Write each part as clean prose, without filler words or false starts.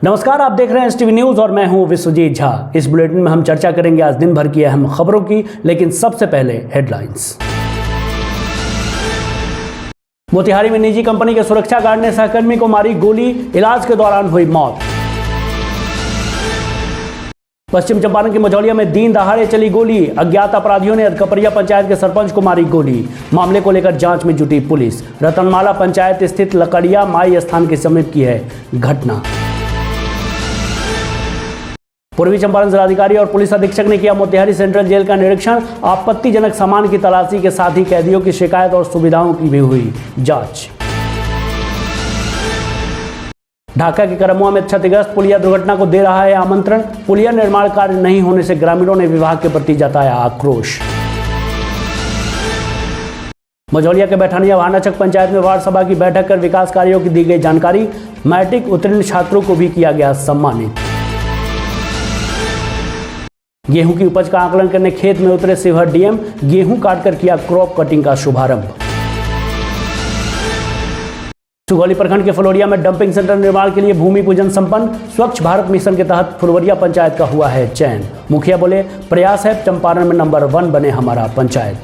नमस्कार, आप देख रहे हैं एसटीवी न्यूज और मैं हूं विश्वजीत झा। इस बुलेटिन में हम चर्चा करेंगे आज दिन भर की अहम खबरों की, लेकिन सबसे पहले हेडलाइंस। मोतिहारी में निजी कंपनी के सुरक्षा गार्ड ने सहकर्मी को मारी गोली, इलाज के दौरान हुई मौत। पश्चिम चंपारण के मझौलिया में दिन दहाड़े चली गोली, अज्ञात अपराधियों ने अधकपरिया पंचायत के सरपंच को मारी गोली। मामले को लेकर जांच में जुटी पुलिस। रतनमाला पंचायत स्थित लकड़िया माई स्थान के समीप की है घटना। पूर्वी चंपारण जिलाधिकारी और पुलिस अधीक्षक ने किया मोतिहारी सेंट्रल जेल का निरीक्षण। आपत्तिजनक सामान की तलाशी के साथ ही कैदियों की शिकायत और सुविधाओं की भी हुई जांच। ढाका के करमुआ में क्षतिग्रस्त पुलिया दुर्घटना को दे रहा है आमंत्रण। पुलिया निर्माण कार्य नहीं होने से ग्रामीणों ने विभाग के प्रति जताया आक्रोश। मझौलिया के बैठानिया भानाचक पंचायत में वार्ड सभा की बैठक कर विकास कार्यों की दी गई जानकारी। मैट्रिक उत्तीर्ण छात्रों को भी किया गया सम्मानित। गेहूं की उपज का आकलन करने खेत में उतरे शिवहर डीएम। गेहूं काटकर किया क्रॉप कटिंग का शुभारंभ। सुगौली प्रखंड के फलोरिया में डंपिंग सेंटर निर्माण के लिए भूमि पूजन संपन्न। स्वच्छ भारत मिशन के तहत फुलवरिया पंचायत का हुआ है चयन। मुखिया बोले, प्रयास है चंपारण में नंबर 1 बने हमारा पंचायत।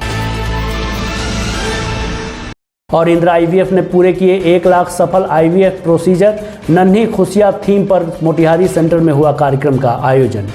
और इंदिरा आईवीएफ ने पूरे किए 1 लाख सफल आईवीएफ प्रोसीजर। नन्ही खुशियां थीम पर मोतिहारी सेंटर में हुआ कार्यक्रम का आयोजन।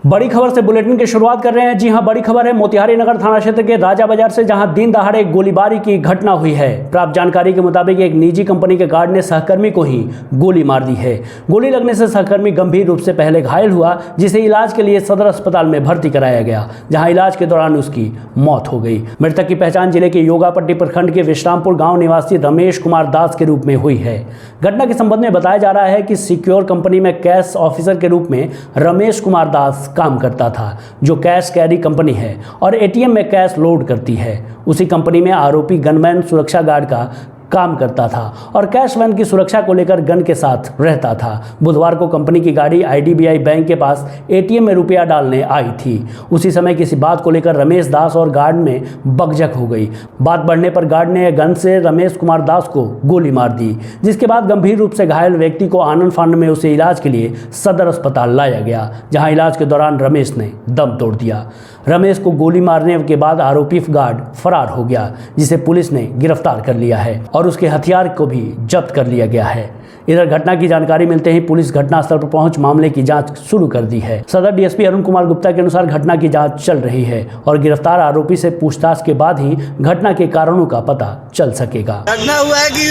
बड़ी खबर से बुलेटिन की शुरुआत कर रहे हैं। जी हां, बड़ी खबर है मोतिहारी नगर थाना क्षेत्र के राजा बाजार से, जहां दिन दहाड़े गोलीबारी की घटना हुई है। प्राप्त जानकारी के मुताबिक एक निजी कंपनी के गार्ड ने सहकर्मी को ही गोली मार दी है। गोली लगने से सहकर्मी गंभीर रूप से पहले घायल हुआ, जिसे इलाज के लिए सदर अस्पताल में भर्ती कराया गया, जहां इलाज के दौरान उसकी मौत हो गई। मृतक की पहचान जिले के योगापट्टी प्रखंड के विश्रामपुर गाँव निवासी रमेश कुमार दास के रूप में हुई है। घटना के संबंध में बताया जा रहा है कि सिक्योर कंपनी में कैश ऑफिसर के रूप में रमेश कुमार दास काम करता था, जो कैश कैरी कंपनी है और एटीएम में कैश लोड करती है। उसी कंपनी में आरोपी गनमैन सुरक्षा गार्ड का काम करता था और कैश वैन की सुरक्षा को लेकर गन के साथ रहता था। बुधवार को कंपनी की गाड़ी आईडीबीआई बैंक के पास एटीएम में रुपया डालने आई थी। उसी समय किसी बात को लेकर रमेश दास और गार्ड में बकझक हो गई। बात बढ़ने पर गार्ड ने गन से रमेश कुमार दास को गोली मार दी, जिसके बाद गंभीर रूप से घायल व्यक्ति को आनंद फानन में उसे इलाज के लिए सदर अस्पताल लाया गया, जहां इलाज के दौरान रमेश ने दम तोड़ दिया। रमेश को गोली मारने के बाद आरोपी गार्ड फरार हो गया, जिसे पुलिस ने गिरफ्तार कर लिया है और उसके हथियार को भी जब्त कर लिया गया है। इधर घटना की जानकारी मिलते ही पुलिस घटनास्थल पर पहुंच मामले की जांच शुरू कर दी है। सदर डीएसपी अरुण कुमार गुप्ता के अनुसार घटना की जांच चल रही है और गिरफ्तार आरोपी से पूछताछ के बाद ही घटना के कारणों का पता चल सकेगा। घटना हुआ है कि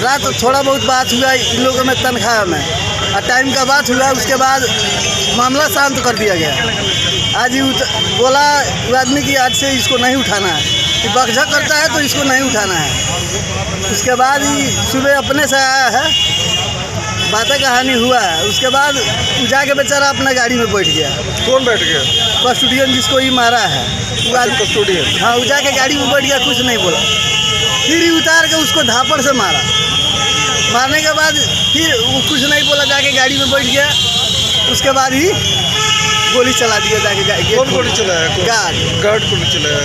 रात थोड़ा बहुत बात हुआ इन लोगों में तनख्वाह में और टाइम का बात हुआ, उसके बाद मामला शांत कर दिया गया। आज बोला वो आदमी की आज से इसको नहीं उठाना है, बकझक करता है तो इसको नहीं उठाना है। उसके बाद ही सुबह अपने से आया है, बातें कहानी हुआ है। उसके बाद जाके बेचारा अपना गाड़ी में बैठ गया। कौन बैठ गया? कस्टोडियन जिसको ही मारा है वो आदमी कस्टोडियन। हाँ, वो जाके गाड़ी में बैठ गया, कुछ नहीं बोला। फिर ही उतार के उसको धापड़ से मारा। मारने के बाद फिर वो कुछ नहीं बोला, जाके गाड़ी में बैठ गया। उसके बाद ही गोली चला दिया जाके। कौन गोली चलाया? गार्ड गोली चलाया।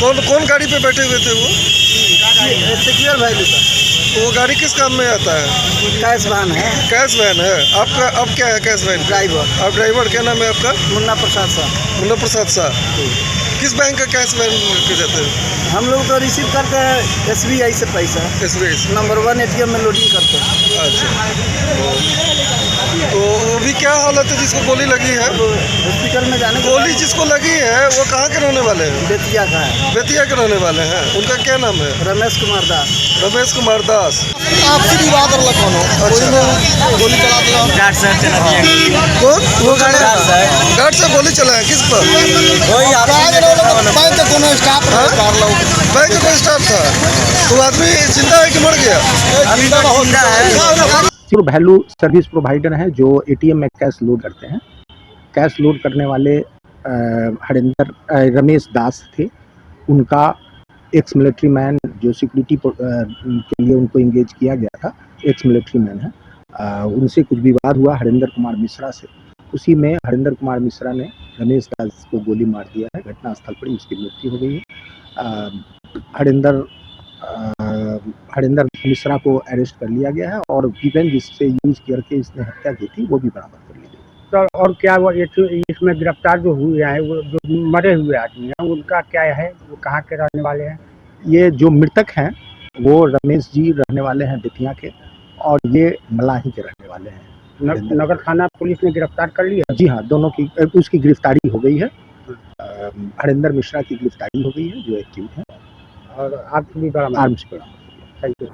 कौन गाड़ी पे बैठे हुए थे वो? सिक्योर भाई था। वो गाड़ी किस काम में आता है? कैश वैन है। कैश वैन है आपका? अब क्या है कैश वैन? ड्राइवर। आप ड्राइवर, क्या नाम है आपका? मुन्ना प्रसाद साहब। मुन्ना प्रसाद साहब। किस बैंक का कैश वैन पे जाते हैं? हम लोग तो रिसीव करते हैं एसबीआई से पैसा। एसबीआई से नंबर 1 एटीएम में लोडिंग करते हैं। अच्छा, तो अभी क्या हालत है जिसको गोली लगी है? हॉस्पिटल में जाने। गोली जिसको लगी है वो कहाँ के रहने वाले हैं? बेतिया का है। बेतिया के रहने वाले हैं। उनका क्या नाम है? रमेश कुमार दास। रमेश कुमार दास। आपसी विवाद और लखनऊ गोली चला दिया। कौन? वो गार्ड से गोली चलाया किस पर? बैंक का कोनो स्टाफ था। तो आदमी जिंदा है कि मर गया? वैल्यू सर्विस प्रोवाइडर हैं जो एटीएम में कैश लोड करते हैं। कैश लोड करने वाले रमेश दास थे। उनका एक्स मिलिट्री मैन जो सिक्योरिटी के लिए उनको इंगेज किया गया था, एक्स मिलिट्री मैन है। उनसे कुछ विवाद हुआ हरिंदर कुमार मिश्रा से। उसी में हरिंदर कुमार मिश्रा ने रमेश दास को गोली मार दिया है। घटनास्थल पर ही उसकी मृत्यु हो गई है। हरिंदर मिश्रा को अरेस्ट कर लिया गया है और वेपन जिससे यूज करके इसने हत्या की थी वो भी बरामद कर ली गई। सर और क्या वो इसमें गिरफ्तार जो हुए हैं वो जो मरे हुए आदमी हैं उनका क्या है, वो कहाँ के रहने वाले हैं? ये जो मृतक हैं वो रमेश जी रहने वाले हैं बेतिया के और ये मलाही के रहने वाले हैं। नगर थाना पुलिस ने गिरफ्तार कर लिया? जी हाँ, दोनों की उसकी गिरफ्तारी हो गई है। हरिंदर मिश्रा की गिरफ्तारी हो गई है जो एक्यूज है और आर्म्स भी बरामद। आर्म्स बरामद।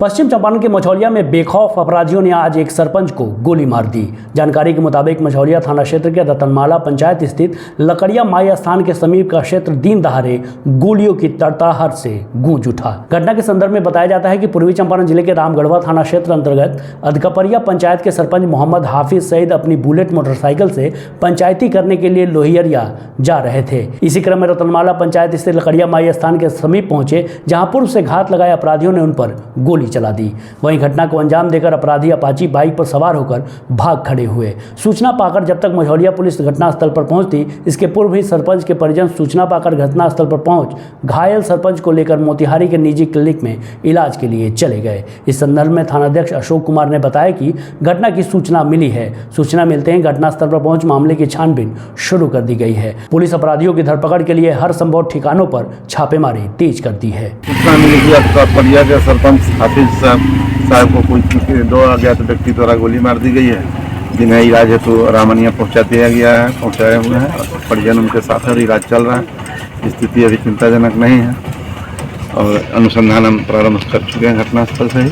पश्चिम चंपारण के मझौलिया में बेखौफ अपराधियों ने आज एक सरपंच को गोली मार दी। जानकारी के मुताबिक मझौलिया थाना क्षेत्र के रतनमाला पंचायत स्थित लकड़िया माई स्थान के समीप का क्षेत्र दिन दहाड़े गोलियों की तड़तड़ाहट से गूंज उठा। घटना के संदर्भ में बताया जाता है कि पूर्वी चंपारण जिले के रामगढ़वा थाना क्षेत्र अंतर्गत अधकपरिया पंचायत के सरपंच मोहम्मद हाफिज सईद अपनी बुलेट मोटरसाइकिल से पंचायती करने के लिए लोहियरिया जा रहे थे। इसी क्रम में रतनमाला पंचायत स्थित लकड़िया माई स्थान के समीप पहुंचे, जहां पूर्व से घात लगाए अपराधियों ने उन पर गोली चला दी। वहीं घटना को अंजाम देकर अपराधी अपाची बाइक पर सवार होकर भाग खड़े हुए। सूचना पाकर जब तक मझौलिया पुलिस घटनास्थल पर पहुंचती, इसके पूर्व ही सरपंच के परिजन सूचना पाकर घटनास्थल पर पहुंच घायल सरपंच को लेकर मोतिहारी के निजी क्लिनिक में इलाज के लिए चले गए। इस संदर्भ में थानाध्यक्ष अशोक कुमार ने बताया कि घटना की सूचना मिली है। सूचना मिलते ही घटनास्थल पर पहुंच मामले की छानबीन शुरू कर दी गई है। पुलिस अपराधियों की धरपकड़ के लिए हर संभव ठिकानों पर छापेमारी तेज कर दी है। सरपंच हाफिज साहब को कोई दो अज्ञात व्यक्ति द्वारा गोली मार दी गई है, जिन्हें इलाज हेतु रामनिया पहुंचाया हुए हैं। परिजन उनके साथ है और इलाज चल रहा है। स्थिति अभी चिंताजनक नहीं है और अनुसंधान हम प्रारंभ कर चुके हैं घटनास्थल से ही।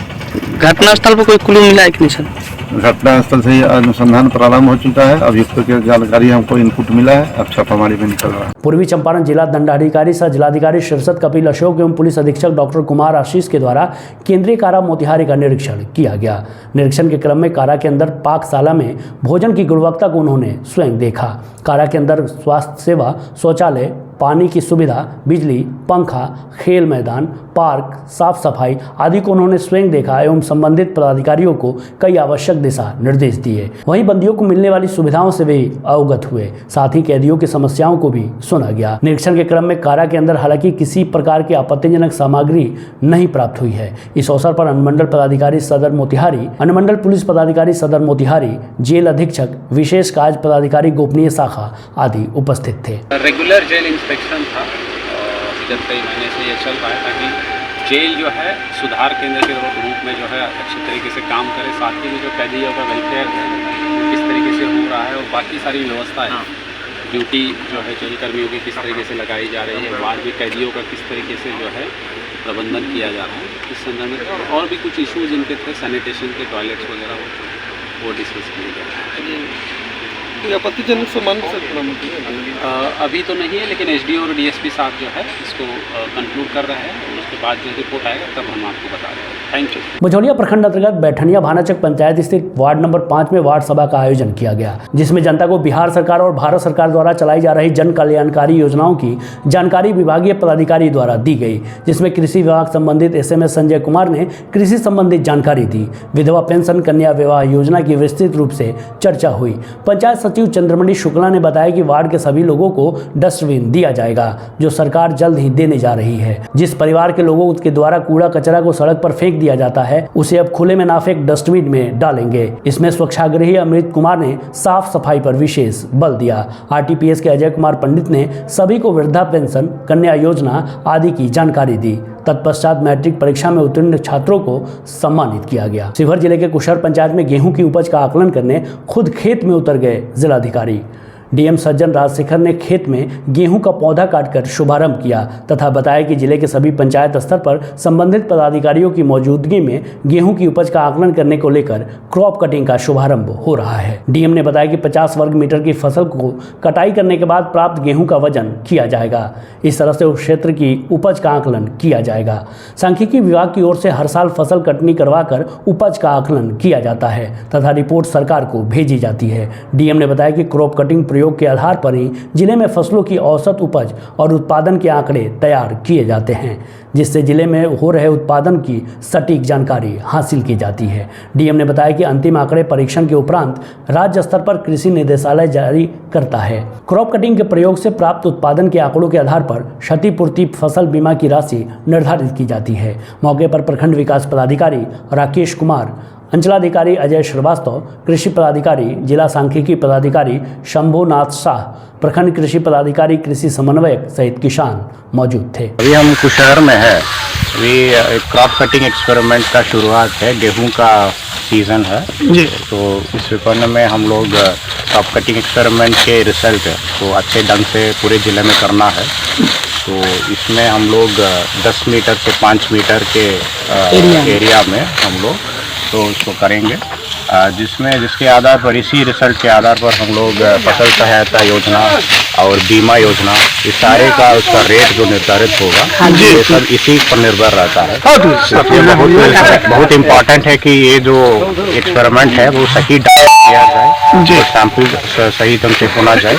घटनास्थल पर कोई क्लू मिला है कि नहीं सर? घटनास्थल से ही अनुसंधान प्रारंभ हो चुका है। अभियुक्त की जानकारी हमको इनपुट मिला है, अब छापामारी में निकल रहा है। पूर्वी चंपारण जिला दंडाधिकारी सह जिलाधिकारी शीर्षद कपिल अशोक एवं पुलिस अधीक्षक डॉक्टर कुमार आशीष के द्वारा केंद्रीय कारा मोतिहारी का निरीक्षण किया गया। निरीक्षण के क्रम में कारा के अंदर पाकशाला में भोजन की गुणवत्ता को उन्होंने स्वयं देखा। कारा के अंदर स्वास्थ्य सेवा, शौचालय, पानी की सुविधा, बिजली, पंखा, खेल मैदान, पार्क, साफ सफाई आदि को उन्होंने स्वयं देखा एवं संबंधित पदाधिकारियों को कई आवश्यक दिशा निर्देश दिए। वहीं बंदियों को मिलने वाली सुविधाओं से भी अवगत हुए, साथ ही कैदियों की समस्याओं को भी सुना गया। निरीक्षण के क्रम में कारा के अंदर हालांकि किसी प्रकार की आपत्तिजनक सामग्री नहीं प्राप्त हुई है। इस अवसर पर अनुमंडल पदाधिकारी सदर मोतिहारी, अनुमंडल पुलिस पदाधिकारी सदर मोतिहारी, जेल अधीक्षक, विशेष कार्य पदाधिकारी गोपनीय शाखा आदि उपस्थित थे। रेगुलर जेल इंस्पेक्शन था, विगत कई महीने से ये चल रहा है ताकि जेल जो है सुधार केंद्र के रूप में जो है अच्छी तरीके से काम करे। साथ ही में जो कैदियों का वेलफेयर है किस तरीके से हो रहा है और बाकी सारी व्यवस्थाएं, ड्यूटी जो है जेल कर्मियों की किस तरीके से लगाई जा रही है, बाद में कैदियों का किस तरीके से जो है प्रबंधन किया जा रहा है, इस संदर्भ में और भी कुछ इशूज़ इनके थे, सैनिटेशन के टॉयलेट्स वगैरह वो डिस्कस किए गए। आपत्तिजनक सामान अभी तो नहीं है, लेकिन एसडीओ और डीएसपी साहब जो है इसको कंक्लूड कर रहे हैं और उसके बाद जो रिपोर्ट आएगा तब हम आपको बता रहे हैं। Thank you. मझौलिया प्रखंड अंतर्गत बैठनिया भानाचक पंचायत स्थित वार्ड नंबर 5 में वार्ड सभा का आयोजन किया गया, जिसमें जनता को बिहार सरकार और भारत सरकार द्वारा चलाई जा रही जन कल्याणकारी योजनाओं की जानकारी विभागीय पदाधिकारी द्वारा दी गई, जिसमें कृषि विभाग संबंधित एसएमएस संजय कुमार ने कृषि संबंधित जानकारी दी। विधवा पेंशन, कन्या विवाह योजना की विस्तृत रूप से चर्चा हुई। पंचायत सचिव चंद्रमणि शुक्ला ने बताया कि वार्ड के सभी लोगों को डस्टबिन दिया जाएगा, जो सरकार जल्द ही देने जा रही है। जिस परिवार के लोगों के द्वारा कूड़ा कचरा को सड़क पर फेंक दिया जाता है, उसे अब खुले में ना फेंक डस्टबिन में डालेंगे। इसमें स्वच्छाग्रही अमृत कुमार ने साफ सफाई पर विशेष बल दिया। आरटीपीएस के अजय कुमार पंडित ने सभी को वृद्धा पेंशन, कन्या योजना आदि की जानकारी दी। तत्पश्चात मैट्रिक परीक्षा में उत्तीर्ण छात्रों को सम्मानित किया गया। शिवहर जिले के कुशर पंचायत में गेहूं की उपज का आकलन करने खुद खेत में उतर गए जिलाधिकारी। डीएम सज्जन राजशेखर ने खेत में गेहूं का पौधा काटकर शुभारंभ किया तथा बताया कि जिले के सभी पंचायत स्तर पर संबंधित पदाधिकारियों की मौजूदगी में गेहूं की उपज का आकलन करने को लेकर क्रॉप कटिंग का शुभारंभ हो रहा है। डीएम ने बताया कि 50 वर्ग मीटर की फसल को कटाई करने के बाद प्राप्त गेहूं का वजन किया जाएगा। इस तरह से उस क्षेत्र की उपज का आकलन किया जाएगा। सांख्यिकी विभाग की ओर से हर साल फसल कटनी करवाकर उपज का आकलन किया जाता है तथा रिपोर्ट सरकार को भेजी जाती है। डीएम ने बताया कि क्रॉप कटिंग प्रयोग के आधार पर ही जिले में फसलों की औसत उपज और उत्पादन के आंकड़े तैयार किए जाते हैं, जिससे जिले में हो रहे उत्पादन की सटीक जानकारी हासिल की जाती है। डीएम ने बताया कि अंतिम आंकड़े परीक्षण के उपरांत राज्य स्तर पर कृषि निदेशालय जारी करता है। क्रॉप कटिंग के प्रयोग से प्राप्त उत्पादन के आंकड़ों के आधार पर क्षतिपूर्ति फसल बीमा की राशि निर्धारित की जाती है। मौके पर प्रखंड विकास पदाधिकारी राकेश कुमार, अंचलाधिकारी अजय श्रीवास्तव, कृषि पदाधिकारी, जिला सांख्यिकी पदाधिकारी शंभुनाथ शाह, प्रखंड कृषि पदाधिकारी, कृषि समन्वयक सहित किसान मौजूद थे। अभी हम कुशहर में है, अभी क्रॉप कटिंग एक्सपेरिमेंट का शुरुआत है, गेहूं का सीजन है जी। तो इस विपन्न में हम लोग क्रॉप कटिंग एक्सपेरिमेंट के रिजल्ट तो अच्छे ढंग से पूरे जिले में करना है। तो इसमें हम लोग 10 मीटर से 5 मीटर के एरिया में हम लोग तो उसको करेंगे, जिसके आधार पर, इसी रिजल्ट के आधार पर हम लोग फसल सहायता योजना और बीमा योजना, इस सारे का उसका रेट जो निर्धारित होगा ये सब इसी पर निर्भर रहता है। बहुत इम्पोर्टेंट है कि ये जो एक्सपेरिमेंट है वो सही किया जाए, तो सैंपल सही ढंग से होना जाए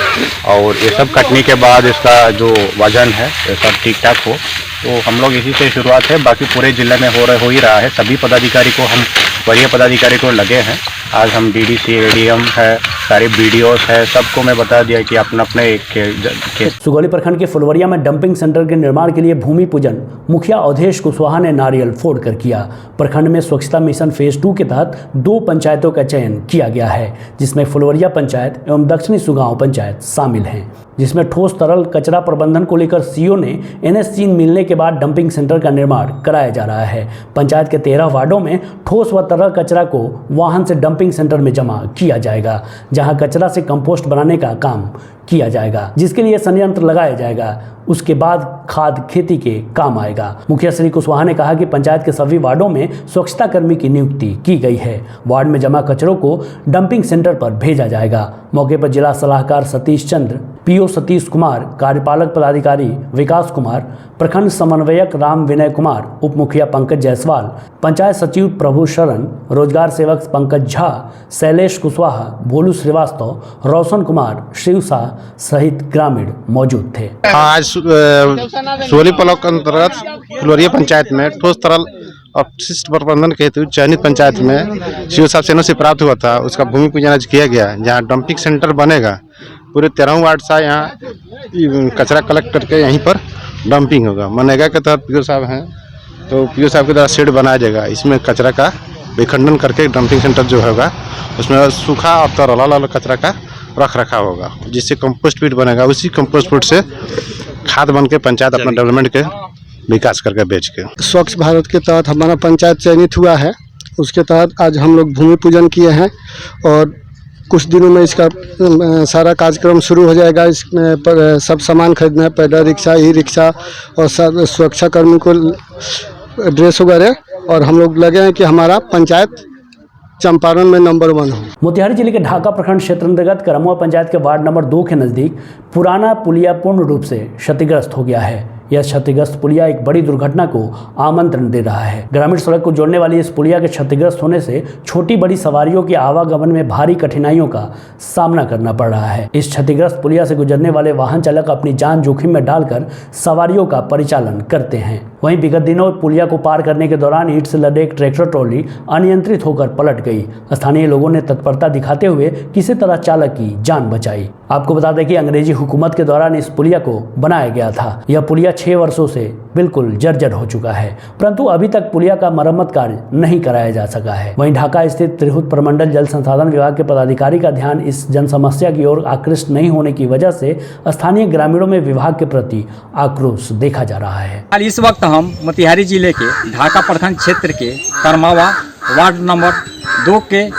और ये सब कटने के बाद इसका जो वजन है ये सब ठीक ठाक हो। तो हम लोग इसी से शुरुआत है, बाकी पूरे जिले में हो ही रहा है। सभी पदाधिकारी को, हम वरीय पदाधिकारी को लगे हैं। आज हम डीडीसी, एडीएम है, सारे बीडीओस है, सबको मैं बता दिया कि अपने अपने सुगौली प्रखंड के फुलवरिया में डंपिंग सेंटर के निर्माण के लिए भूमि पूजन मुखिया अवधेश कुशवाहा ने नारियल फोड़कर किया। प्रखंड में स्वच्छता मिशन फेज 2 के तहत 2 पंचायतों का चयन किया गया है, जिसमें फुलवरिया पंचायत एवं दक्षिणी सुगांव पंचायत शामिल हैं, जिसमें ठोस तरल कचरा प्रबंधन को लेकर सीओ ने NS3 मिलने के बाद डंपिंग सेंटर का निर्माण कराया जा रहा है। पंचायत के 13 वार्डों में ठोस व तरल कचरा को वाहन से डंपिंग सेंटर में जमा किया जाएगा, जहां कचरा से कंपोस्ट बनाने का काम किया जाएगा, जिसके लिए संयंत्र लगाया जाएगा। उसके बाद खाद खेती के काम आएगा। मुखिया श्री कुशवाहा ने कहा कि पंचायत के सभी वार्डों में स्वच्छता कर्मी की नियुक्ति की गई है। वार्ड में जमा कचरों को डंपिंग सेंटर पर भेजा जाएगा। मौके पर जिला सलाहकार सतीश चंद्र, पीओ सतीश कुमार, कार्यपालक पदाधिकारी विकास कुमार, प्रखंड समन्वयक राम विनय कुमार, उप मुखिया पंकज जायसवाल, पंचायत सचिव प्रभु शरण, रोजगार सेवक पंकज झा, शैलेश कुशवाहा, भोलू श्रीवास्तव, रोशन कुमार, शिव शाह सहित ग्रामीण मौजूद थे। आज सोली ब्लॉक अंतर्गत फुलवरिया पंचायत में ठोस तरल अपशिष्ट प्रबंधन के हेतु चयनित पंचायत में सीओ साहब सेना से प्राप्त हुआ था, उसका भूमि पूजन आज किया गया, जहां डंपिंग सेंटर बनेगा। पूरे 13 वार्ड से यहाँ कचरा कलेक्ट करके यहीं पर डंपिंग होगा। मनरेगा के तहत पीओ साहब हैं, तो पीओ साहब के द्वारा शेड बनाया जाएगा। इसमें कचरा का विखंडन करके डंपिंग सेंटर जो होगा उसमें सूखा और तरल कचरा का रख रखा होगा, जिससे कंपोस्ट पीट बनेगा। उसी कंपोस्ट पीट से खाद बन के पंचायत अपना डेवलपमेंट के विकास करके बेच के। स्वच्छ भारत के तहत हमारा पंचायत चयनित हुआ है, उसके तहत आज हम लोग भूमि पूजन किए हैं और कुछ दिनों में इसका सारा कार्यक्रम शुरू हो जाएगा। इसमें सब सामान खरीदना है, पैदल रिक्शा, ई रिक्शा और सब सुरक्षा कर्मी को ड्रेस वगैरह, और हम लोग लगे हैं कि हमारा पंचायत चंपारण में नंबर 1 हो। मोतिहारी जिले के ढाका प्रखंड क्षेत्र अंतर्गत करमुआ पंचायत के वार्ड नंबर 2 के नजदीक पुराना पुलिया पूर्ण रूप से क्षतिग्रस्त हो गया है। यह क्षतिग्रस्त पुलिया एक बड़ी दुर्घटना को आमंत्रण दे रहा है। ग्रामीण सड़क को जोड़ने वाली इस पुलिया के क्षतिग्रस्त होने से छोटी बड़ी सवारियों के आवागमन में भारी कठिनाइयों का सामना करना पड़ रहा है। इस क्षतिग्रस्त पुलिया से गुजरने वाले वाहन चालक अपनी जान जोखिम में डालकर सवारियों का परिचालन करते हैं। वहीं विगत दिनों पुलिया को पार करने के दौरान ईंट से लदे एक ट्रैक्टर ट्रॉली अनियंत्रित होकर पलट गई। स्थानीय लोगों ने तत्परता दिखाते हुए किसी तरह चालक की जान बचाई। आपको बता दें कि अंग्रेजी हुकूमत के दौरान इस पुलिया को बनाया गया था। यह पुलिया 6 वर्षों से बिल्कुल जर्जर हो चुका है, परंतु अभी तक पुलिया का मरम्मत कार्य नहीं कराया जा सका है। वहीं ढाका स्थित त्रिहुत प्रमंडल जल संसाधन विभाग के पदाधिकारी का ध्यान इस जन समस्या की ओर आकृष्ट नहीं होने की वजह से स्थानीय ग्रामीणों में विभाग के प्रति आक्रोश देखा जा रहा है। इस वक्त हम मोतिहारी जिले के ढाका प्रखंड क्षेत्र के करमावा वार्ड नंबर 2 के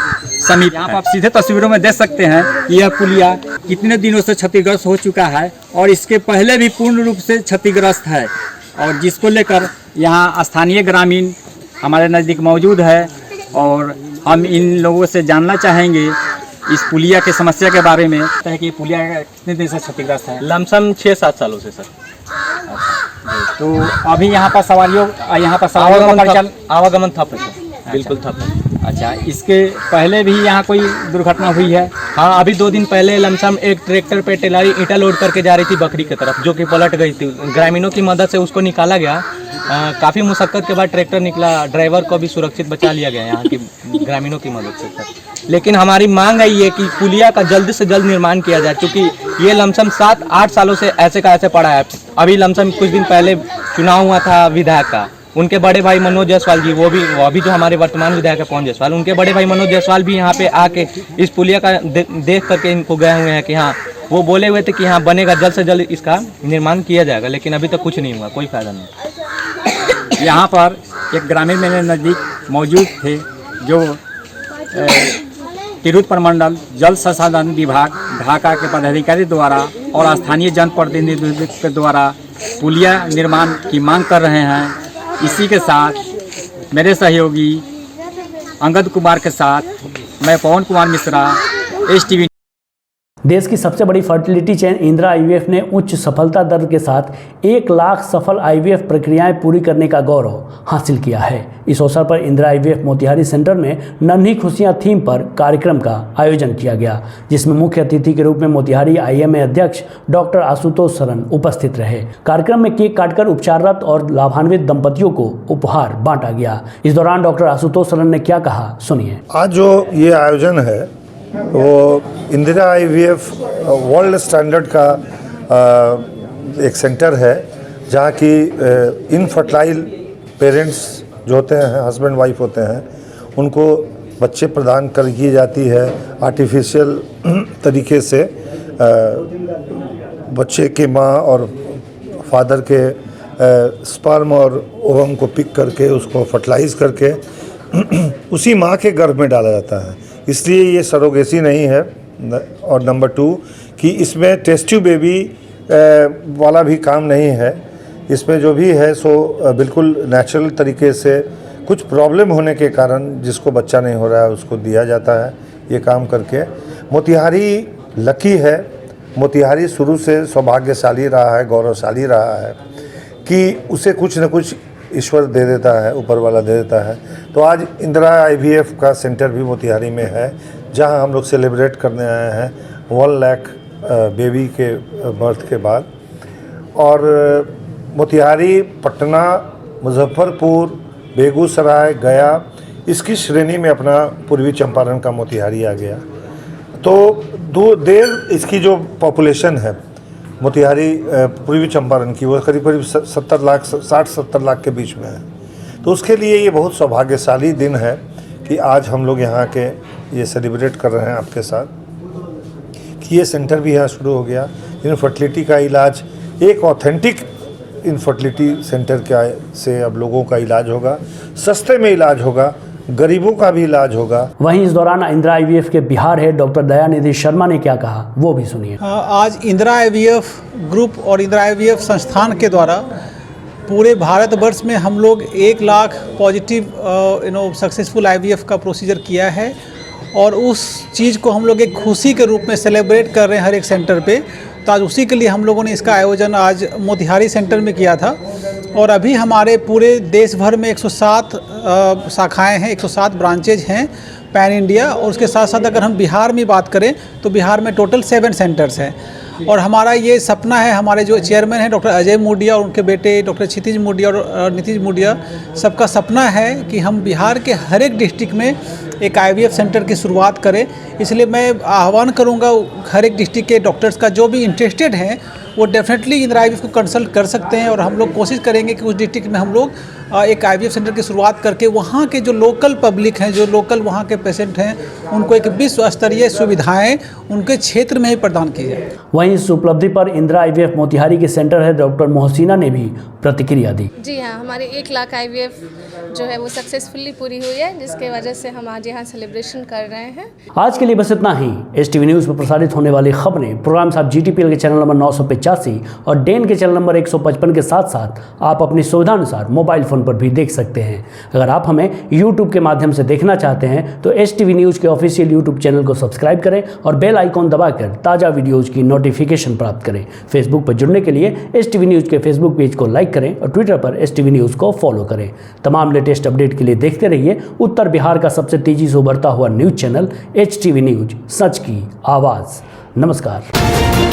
समीप, यहाँ पर आप सीधे तस्वीरों में देख सकते हैं यह पुलिया कितने दिनों से क्षतिग्रस्त हो चुका है और इसके पहले भी पूर्ण रूप से क्षतिग्रस्त है, और जिसको लेकर यहाँ स्थानीय ग्रामीण हमारे नज़दीक मौजूद है और हम इन लोगों से जानना चाहेंगे इस पुलिया के समस्या के बारे में कि पुलिया कितने दिन से क्षतिग्रस्त है। लमसम 6-7 सालों से सर। तो अभी यहाँ पर सवारियों आवागमन ठप है, बिल्कुल ठप है। अच्छा, इसके पहले भी यहाँ कोई दुर्घटना हुई है? हाँ, अभी 2 दिन पहले लमसम एक ट्रैक्टर पे टेलरी ईंटा लोड करके जा रही थी बकरी की तरफ, जो कि पलट गई थी। ग्रामीणों की मदद से उसको निकाला गया। काफ़ी मुशक्क़त के बाद ट्रैक्टर निकला, ड्राइवर को भी सुरक्षित बचा लिया गया यहाँ के ग्रामीणों की मदद से सर। लेकिन हमारी मांग है ये कि पुलिया का जल्द से जल्द निर्माण किया जाए, क्योंकि ये लमसम 7-8 सालों से ऐसे का ऐसे पड़ा है। अभी लमसम कुछ दिन पहले चुनाव हुआ था विधायक का, उनके बड़े भाई मनोज जायसवाल जी, वो अभी जो हमारे वर्तमान विधायक है पवन जायसवाल, उनके बड़े भाई मनोज जायसवाल भी यहाँ पे आके इस पुलिया का देख करके इनको गए हुए हैं कि हाँ, वो बोले हुए थे कि हाँ बनेगा, जल्द से जल्द इसका निर्माण किया जाएगा, लेकिन अभी तक कुछ नहीं हुआ, कोई फायदा नहीं। यहाँ पर एक ग्रामीण मेरे नज़दीक मौजूद थे जो तिरहुत प्रमंडल जल संसाधन विभाग ढाका के पदाधिकारी द्वारा और स्थानीय जनप्रतिनिधियों के द्वारा पुलिया निर्माण की मांग कर रहे हैं। इसी के साथ मेरे सहयोगी अंगद कुमार के साथ मैं पवन कुमार मिश्रा, STV। देश की सबसे बड़ी फर्टिलिटी चेन इंदिरा आईवीएफ ने उच्च सफलता दर के साथ 1 लाख सफल आईवीएफ प्रक्रियाएं पूरी करने का गौरव हासिल किया है। इस अवसर पर इंदिरा आईवीएफ मोतिहारी सेंटर में नन्ही खुशियां थीम पर कार्यक्रम का आयोजन किया गया, जिसमें मुख्य अतिथि के रूप में मोतिहारी IMA अध्यक्ष डॉक्टर आशुतोष सरन उपस्थित रहे। कार्यक्रम में केक काटकर उपचाररत और लाभान्वित दंपतियों को उपहार बांटा गया। इस दौरान डॉक्टर आशुतोष सरन ने क्या कहा, सुनिए। आज जो ये आयोजन है वो इंदिरा IVF वर्ल्ड स्टैंडर्ड का एक सेंटर है, जहाँ की इनफर्टाइल पेरेंट्स जो होते हैं, हस्बैंड वाइफ होते हैं, उनको बच्चे प्रदान कर की जाती है। आर्टिफिशियल तरीके से बच्चे के माँ और फादर के स्पर्म और ओवम को पिक करके उसको फर्टिलाइज करके उसी माँ के गर्भ में डाला जाता है। इसलिए ये सरोगेसी नहीं है। और नंबर 2 कि इसमें टेस्ट ट्यूब बेबी वाला भी काम नहीं है। इसमें जो भी है सो बिल्कुल नेचुरल तरीके से, कुछ प्रॉब्लम होने के कारण जिसको बच्चा नहीं हो रहा है उसको दिया जाता है ये काम करके। मोतिहारी लकी है, मोतिहारी शुरू से सौभाग्यशाली रहा है, गौरवशाली रहा है कि उसे कुछ न कुछ ईश्वर दे देता है, ऊपर वाला दे देता है। तो आज इंदिरा IVF का सेंटर भी मोतिहारी में है, जहां हम लोग सेलिब्रेट करने आए हैं 1 लाख बेबी के बर्थ के बाद। और मोतिहारी, पटना, मुजफ्फरपुर, बेगूसराय, गया, इसकी श्रेणी में अपना पूर्वी चंपारण का मोतिहारी आ गया। तो देर इसकी जो पॉपुलेशन है मोतिहारी पूर्वी चंपारण की, वो करीब 70 लाख 60-70 लाख के बीच में है। तो उसके लिए ये बहुत सौभाग्यशाली दिन है कि आज हम लोग यहाँ के ये सेलिब्रेट कर रहे हैं आपके साथ कि ये सेंटर भी यहाँ शुरू हो गया। इनफर्टिलिटी का इलाज एक ऑथेंटिक इनफर्टिलिटी सेंटर के से अब लोगों का इलाज होगा, सस्ते में इलाज होगा, गरीबों का भी इलाज होगा। वहीं इस दौरान इंदिरा IVF के बिहार हेड डॉक्टर दयानिधि शर्मा ने क्या कहा, वो भी सुनिए। आज इंदिरा IVF ग्रुप और इंदिरा IVF संस्थान के द्वारा पूरे भारतवर्ष में हम लोग 1 लाख पॉजिटिव सक्सेसफुल IVF का प्रोसीजर किया है, और उस चीज़ को हम लोग एक खुशी के रूप में सेलिब्रेट कर रहे हैं हर एक सेंटर पे। तो आज उसी के लिए हम लोगों ने इसका आयोजन आज मोतिहारी सेंटर में किया था। और अभी हमारे पूरे देश भर में 107 शाखाएं हैं, 107 ब्रांचेज हैं पैन इंडिया। और उसके साथ साथ अगर हम बिहार में बात करें तो बिहार में टोटल 7 सेंटर्स हैं। और हमारा ये सपना है, हमारे जो चेयरमैन हैं डॉक्टर अजय मूडिया और उनके बेटे डॉक्टर क्षितिज मूडिया और नीतीश मूडिया, सबका सपना है कि हम बिहार के हर एक डिस्ट्रिक्ट में एक IVF सेंटर की शुरुआत करें। इसलिए मैं आह्वान करूंगा हर एक डिस्ट्रिक्ट के डॉक्टर्स का, जो भी इंटरेस्टेड हैं वो डेफिनेटली इंदिरा IVF को कंसल्ट कर सकते हैं। और हम लोग कोशिश करेंगे कि उस डिस्ट्रिक्ट में हम लोग एक IVF सेंटर की शुरुआत करके वहाँ के जो लोकल पब्लिक हैं, जो लोकल वहाँ के पेशेंट हैं, उनको एक विश्व स्तरीय सुविधाएं उनके क्षेत्र में ही प्रदान की जाए। वहीं इस उपलब्धि पर इंदिरा IVF मोतिहारी के सेंटर हेड डॉक्टर मोहसिना ने भी प्रतिक्रिया दी। जी हाँ, हमारी 1 लाख IVF जो है वो सक्सेसफुली पूरी हुई है, जिसके वजह से हम आज यहाँ सेलिब्रेशन कर रहे हैं। आज के लिए बस इतना ही। STV न्यूज़ पर प्रसारित होने वाली खबरें, प्रोग्राम्स आप GTPL के चैनल नंबर 900 पे 185 और डेन के चैनल नंबर 155 के साथ साथ आप अपनी सुविधानुसार मोबाइल फ़ोन पर भी देख सकते हैं। अगर आप हमें यूट्यूब के माध्यम से देखना चाहते हैं तो HTV न्यूज़ के ऑफिशियल यूट्यूब चैनल को सब्सक्राइब करें और बेल आइकॉन दबाकर ताज़ा वीडियोज़ की नोटिफिकेशन प्राप्त करें। फेसबुक पर जुड़ने के लिए HTV न्यूज़ के फेसबुक पेज को लाइक करें और ट्विटर पर HTV न्यूज़ को फॉलो करें। तमाम लेटेस्ट अपडेट के लिए देखते रहिए उत्तर बिहार का सबसे तेजी से उभरता हुआ न्यूज़ चैनल HTV न्यूज़, सच की आवाज़। नमस्कार।